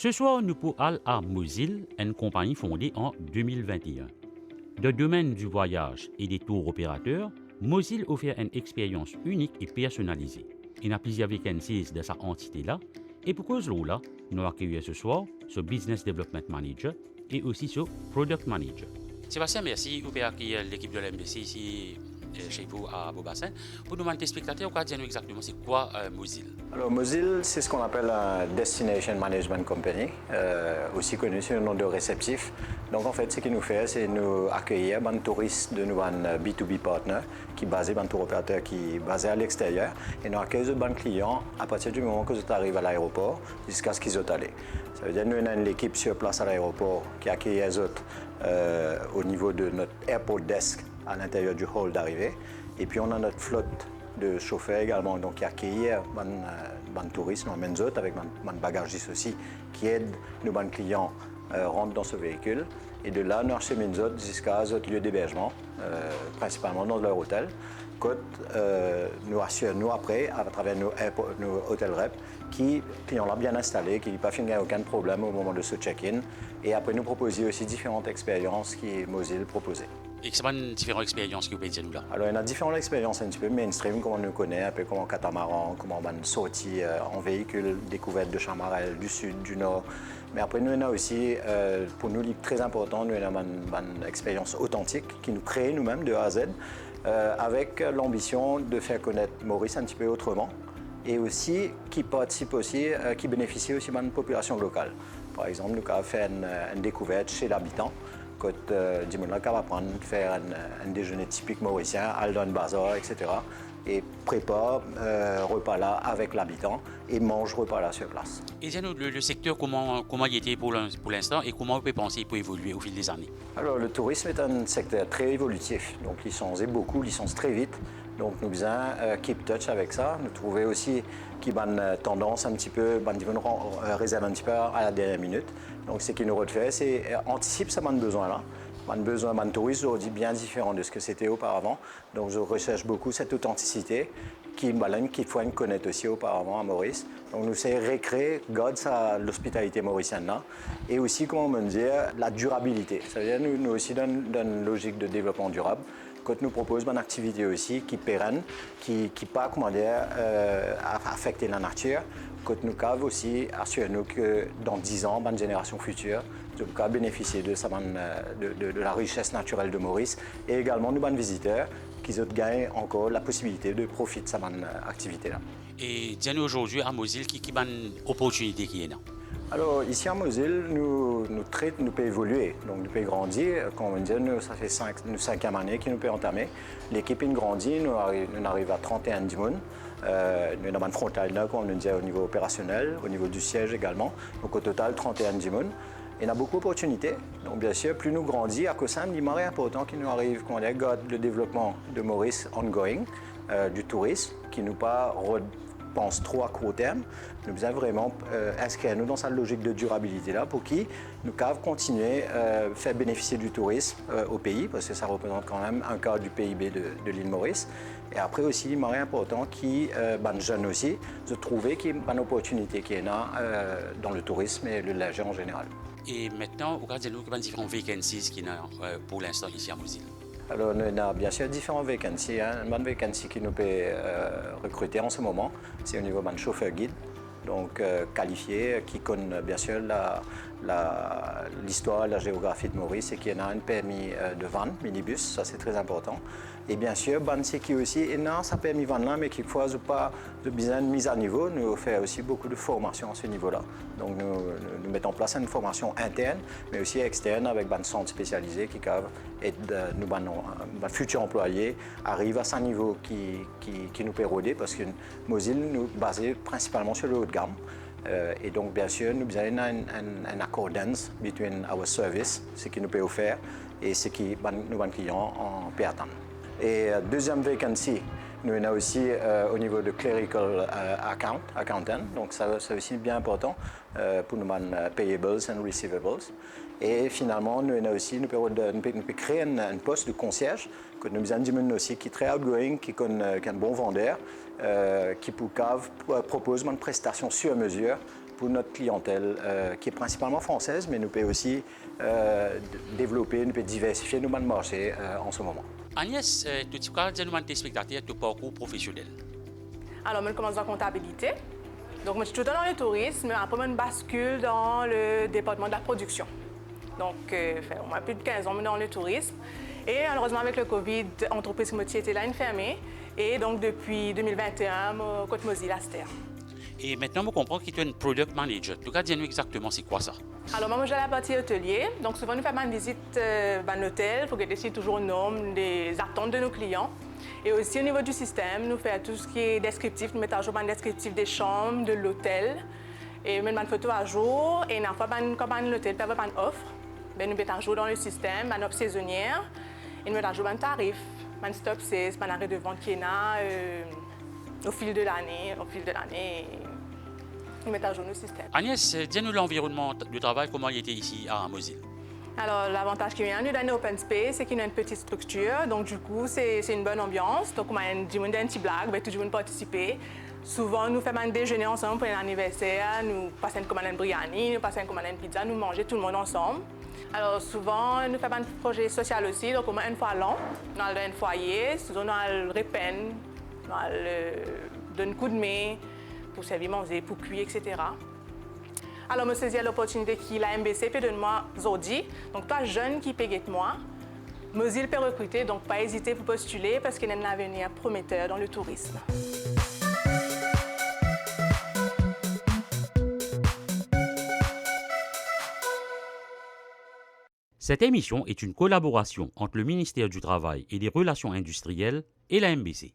Ce soir, nous parlons à Mozil, une compagnie fondée en 2021. Dans le domaine du voyage et des tours opérateurs, Mozil offre une expérience unique et personnalisée. Il y a plusieurs vacancies de sa entité-là, et pour cause là, nous accueillons ce soir ce Business Development Manager et aussi ce Product Manager. Sébastien, merci. Vous pouvez accueillir l'équipe de l'MBC ici chez vous à Beaubassin. Pour nous demander aux spectateurs, dire exactement c'est quoi Mozil? Alors Mozil, c'est ce qu'on appelle un Destination Management Company, aussi connu sous le nom de réceptif. Donc en fait, ce qu'il nous fait, c'est nous accueillir des touristes de nos B2B partners qui basés, des tour opérateurs qui basés à l'extérieur, et nous accueillons des clients à partir du moment que vous arrivez à l'aéroport jusqu'à ce qu'ils soient allés. Ça veut dire que nous avons une équipe sur place à l'aéroport qui accueille les autres au niveau de notre airport desk à l'intérieur du hall d'arrivée. Et puis on a notre flotte de chauffeurs également, donc qui accueillent les touristes, les autres avec les bagagistes aussi, qui aident nos clients rentrent dans ce véhicule. Et de là, nous acheminons les autres jusqu'à notre lieu d'hébergement, principalement dans leur hôtel. Nous assurons après, à travers nos hôtels rep, qui les clients là bien installés, qui n'ont pas fait aucun problème au moment de ce check-in. Et après, nous proposer aussi différentes expériences qui Mozil proposait. Et c'est pas une différente expérience que vous pouvez dire nous là? Alors, il y a différentes expériences un petit peu mainstream, comme on nous connaît, un peu comme en catamaran, comme on sortit en véhicule, découverte de chamarelles du sud, du nord. Mais après, nous, on a aussi, pour nous, très important, nous avons une expérience authentique qui nous crée nous-mêmes de A à Z, avec l'ambition de faire connaître Maurice un petit peu autrement, et aussi qui participe aussi, qui bénéficie aussi de la population locale. Par exemple, nous avons fait une découverte chez l'habitant. Quand Dimona va prendre, faire un déjeuner typique mauricien, aller dans le bazar, etc. Et prépare repas là avec l'habitant et mange repas là sur place. Et dis-nous, le secteur, comment il était pour l'instant et comment on peut penser pour évoluer au fil des années? Alors, le tourisme est un secteur très évolutif, donc licencié beaucoup, licence très vite. Donc, nous devons keep touch avec ça. Nous trouvons aussi qu'il y a une tendance un petit peu, réserve un petit peu à la dernière minute. Donc, ce qui nous refait, c'est anticiper ce besoin-là. Un besoin d'un touriste aujourd'hui bien différent de ce que c'était auparavant. Donc, je recherche beaucoup cette authenticité qu'il faut connaître aussi auparavant à Maurice. Donc, nous essayons de recréer l'hospitalité mauricienne là. Et aussi, comment me dire, la durabilité. Ça veut dire nous aussi dans une logique de développement durable. Quand nous proposons une activité aussi qui est pérenne, qui pas affecter la nature, quand nous pouvons aussi assurer que dans 10 ans, dans une génération future, nous pouvons bénéficier de la richesse naturelle de Maurice et également nous, visiteurs, qui gagnent encore la possibilité de profiter de cette activité-là. Et dis-nous aujourd'hui à Mozil, qui est une opportunité qui est là? Alors, ici à Mozil, nous pouvons évoluer, donc nous pouvons grandir. Comme on dit, ça fait 5e année que nous pouvons entamer. L'équipe grandit, nous arrivons à 31 personnes. Nous avons une frontale là, comme on dit, au niveau opérationnel, au niveau du siège également. Donc au total, 31 personnes. Il y a beaucoup d'opportunités. Donc bien sûr, plus nous grandissons, à cause de ça, il est important qu'il nous arrive le développement de Maurice ongoing, du tourisme, qui nous pas pense trop à court terme. Nous devons vraiment inscrire nous dans cette logique de durabilité là pour qui nous pouvons continuer à faire bénéficier du tourisme au pays parce que ça représente quand même un quart du PIB de l'île Maurice. Et après aussi, il est important qui les jeunes aussi de trouver qu'il y a une opportunité qui est là dans le tourisme et le léger en général. Et maintenant, regardez nous qu'il y a différentes vacancies qui sont pour l'instant ici à Mozil. Alors, nous avons bien sûr différentes vacancies. Une bonne vacancy qui nous peut recruter en ce moment, c'est au niveau d'un chauffeur guide, donc qualifié, qui connaît bien sûr l'histoire, la géographie de Maurice et qui a un permis de van, minibus, ça c'est très important. Et bien sûr, c'est qui aussi, et non, ça permis van là, mais qui fois pas de besoin de mise à niveau, nous faisons aussi beaucoup de formation à ce niveau-là. Donc nous mettons en place une formation interne, mais aussi externe avec un centre spécialisé qui aide nos futurs employés arrivent à ce niveau qui nous peut roder parce que Mozil nous basé principalement sur le haut de gamme. Et donc, bien sûr, nous avons un accordance entre our service, ce qui nous peut offrir, et ce qui nos clients en peut attendre. Et deuxième vacancy, nous avons aussi au niveau de clerical accountant, donc ça c'est aussi bien important pour nos payables and receivables. Et finalement, nous avons aussi nous pouvons créer un poste de concierge que nous avons aussi qui est très outgoing, qui est un bon vendeur, qui propose une prestation sur mesure pour notre clientèle qui est principalement française, mais nous peut aussi développer, nous peut diversifier nos marchés en ce moment. Agnès, tu peux dire à tes spectateurs ton parcours professionnel? Alors, je commence dans la comptabilité. Donc, je suis tout le temps dans le tourisme, mais après, je bascule dans le département de la production. Donc, on a plus de 15 ans dans le tourisme. Et malheureusement, avec le Covid, l'entreprise qui était là, est fermée. Et donc, depuis 2021, je côté Mozil Aster. Et maintenant, je comprends que tu es un product manager. Tu peux dire exactement c'est quoi ça? Alors, moi, je suis à la partie hôtelier. Donc, souvent, nous faisons une visite dans l'hôtel pour que toujours le nombre des attentes de nos clients. Et aussi, au niveau du système, nous faisons tout ce qui est descriptif. Nous mettons à jour un descriptif des chambres, de l'hôtel. Et nous mettons une photo à jour. Et une fois que l'hôtel peut avoir une offre, nous mettons à jour dans le système, une offre saisonnière. Et nous mettons à jour un tarif, un stop, c'est un arrêt de vente qui est là au fil de l'année. Nous mettons à jour le système. Agnès, dis-nous l'environnement de travail, comment il était ici à Mozil? Alors, l'avantage qui vient nous donner Open Space, c'est qu'il y a une petite structure. Donc, du coup, c'est une bonne ambiance. Donc, on a un petit blague, tout le monde participer. Souvent, nous faisons un déjeuner ensemble pour un anniversaire. Nous passons une commande de biryani, nous passons une commande de pizza, nous mangeons tout le monde ensemble. Alors, souvent, nous faisons un projet social aussi. Donc, au moins une fois l'an, dans un foyer, souvent, nous le repeine, nous donne un coup de main pour servir manger, pour cuire, etc. Alors, je saisis l'opportunité qui la MBC peut donner moi aujourd'hui. Donc, toi, jeune qui peut être moi, Mozil peut recruter, donc pas hésiter pour postuler parce qu'il y a un avenir prometteur dans le tourisme. Cette émission est une collaboration entre le ministère du Travail et des Relations industrielles et la MBC.